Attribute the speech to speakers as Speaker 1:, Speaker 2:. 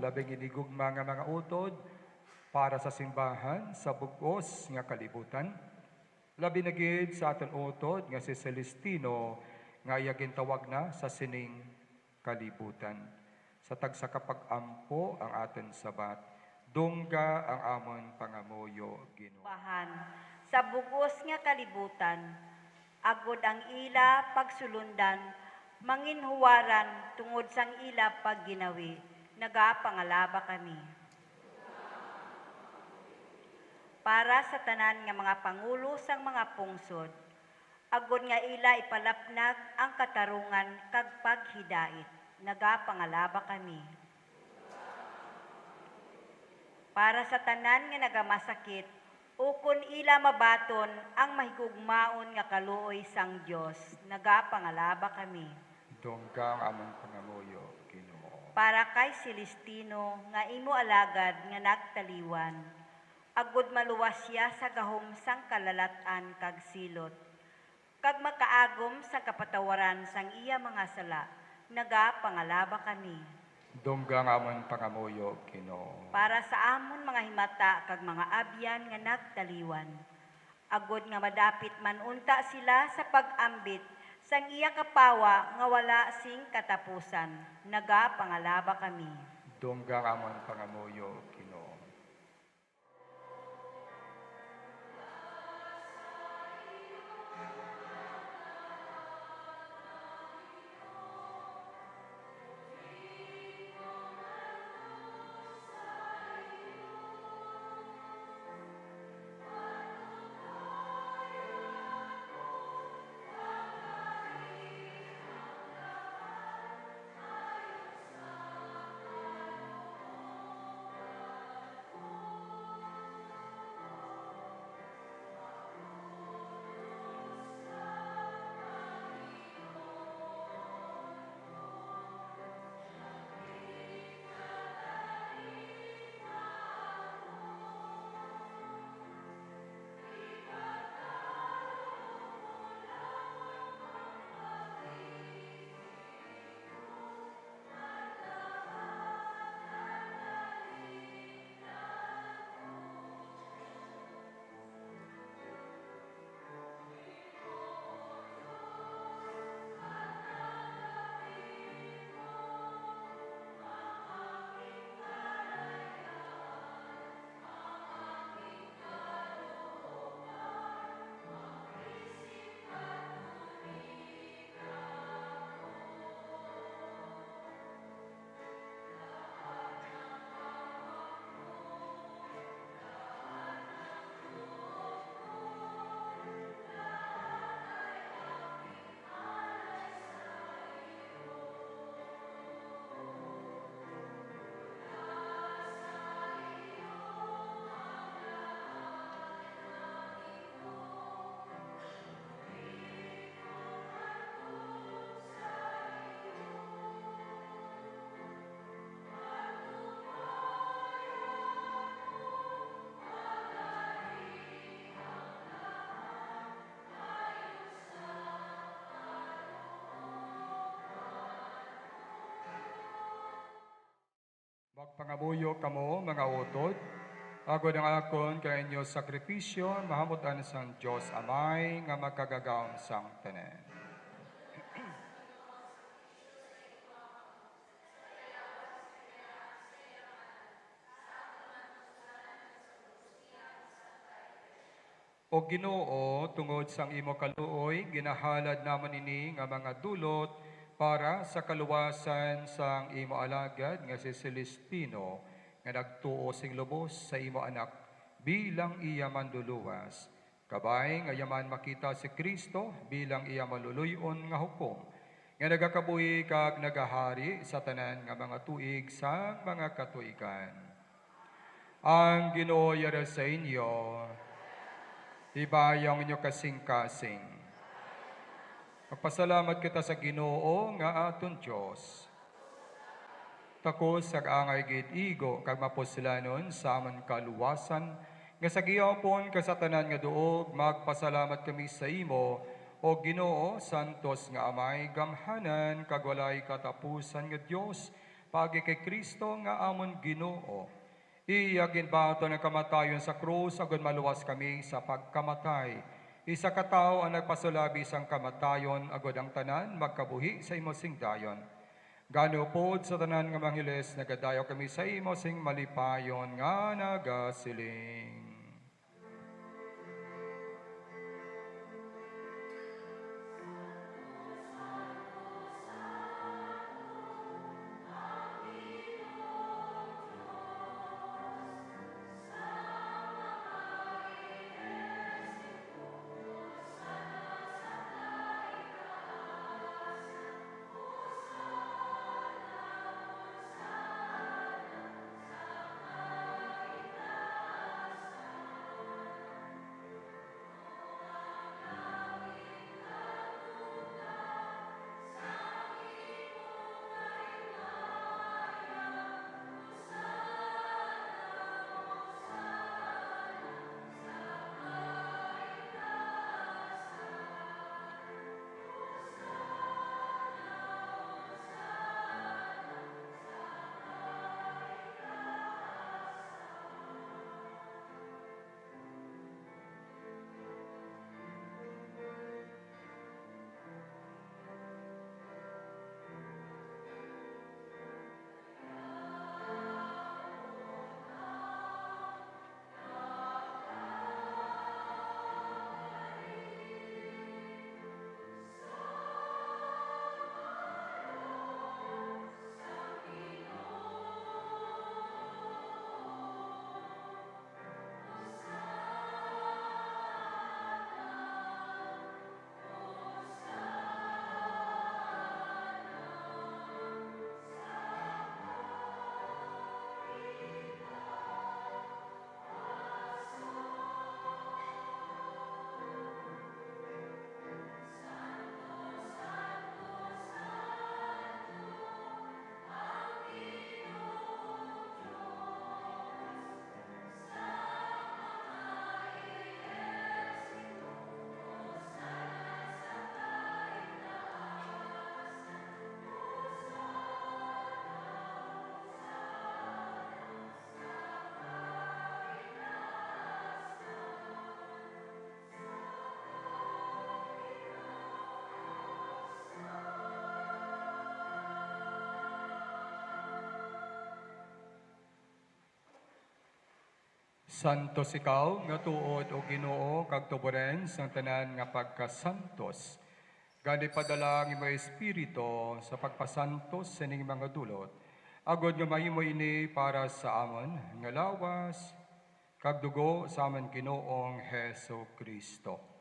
Speaker 1: labing inigugma nga mga utod para sa simbahan sa bugos nga kalibutan. Labi na gid sa aton utod nga si Celestino nga iya gintawag na sa sining kalibutan. Sa tagsa kapag-ampo ang aton sabat, dungga ang amon pangamuyo Ginoo.
Speaker 2: Bahan sa bugos nga kalibutan, agod ang ila pagsulundan, manginhuwaran tungod sang ila pagginawi, nagapangalaba kami. Para sa tanan nga mga pangulo sang mga pungsod, agod nga ila ipalapnag ang katarungan kag paghidait, nagapangalaba kami. Para sa tanan nga nagamasakit, ukon ila mabaton ang mahigugmaon nga kaluoy sang Dios, nagapangalaba kami.
Speaker 1: Dungga ang amon pangamuyo Ginoo.
Speaker 2: Para kay Celestino nga imo alagad nga nagtaliwan, agud maluwas siya sa gahom sang kalalatan kag silot, kag makaagom sa kapatawaran sang iya mga sala, nagapangalaba kami.
Speaker 1: Dungga ang amon pangamuyo Ginoo.
Speaker 2: Para sa amon mga himata kag mga abyan nga nagtaliwan, agod nga madapit man unta sila sa pag-ambit sang iya kapawa nga wala sing katapusan, nagapangalaba kami.
Speaker 1: Dungga ang amon pangamuyo Ginoo. Magpangamuyo kamo mga utod, agod ang akon kay inyo sakripisyo, mahamutan sang Diyos Amay nga magkagagaon sang tanan. O Ginoo, tungod sang imo kaluoy, ginahalad namon ini nga mga dulot para sa kaluwasan sang imo alagad nga si Celestino nga nagtuo sing lubos sa imo anak bilang iya manduluwas. Kabay nga yaman makita si Kristo bilang iya maluluyon nga hukom nga nagakabuhi kag nagahari sa tanan nga mga tuig sa mga katuigan. Ang Ginoo yara sa inyo, ibayang inyo kasing-kasing. Magpasalamat kita sa Ginoo nga aton Diyos. Takos sa angay gid igo kag mapuslanon sa amon kaluwasan nga sa gihapon kasatanan nga duog magpasalamat kami sa imo o Ginoo santos nga amay gamhanan kag walay katapusan nga Dios pagi kay Kristo nga amon Ginoo. Iya ginbato ng kamatayon sa krus, agud maluwas kami sa pagkamatay. Isa ka tao ang nagpasulabi sang kamatayon, agud ang tanan magkabuhi sa imo sing dayon. Gano pod sa tanan nga manghiles, nagadayo kami sa imo sing malipayon nga nagasiling. Santos ikaw nga tuod o Ginoo kag tuboren sang tanan nga pagkasantos. Gani padala ang imo espiritu sa pagpasantos sa ning mga dulot. Agod nga mahimo ini para sa amon nga lawas kag dugo sa amon Ginoong Hesu Kristo.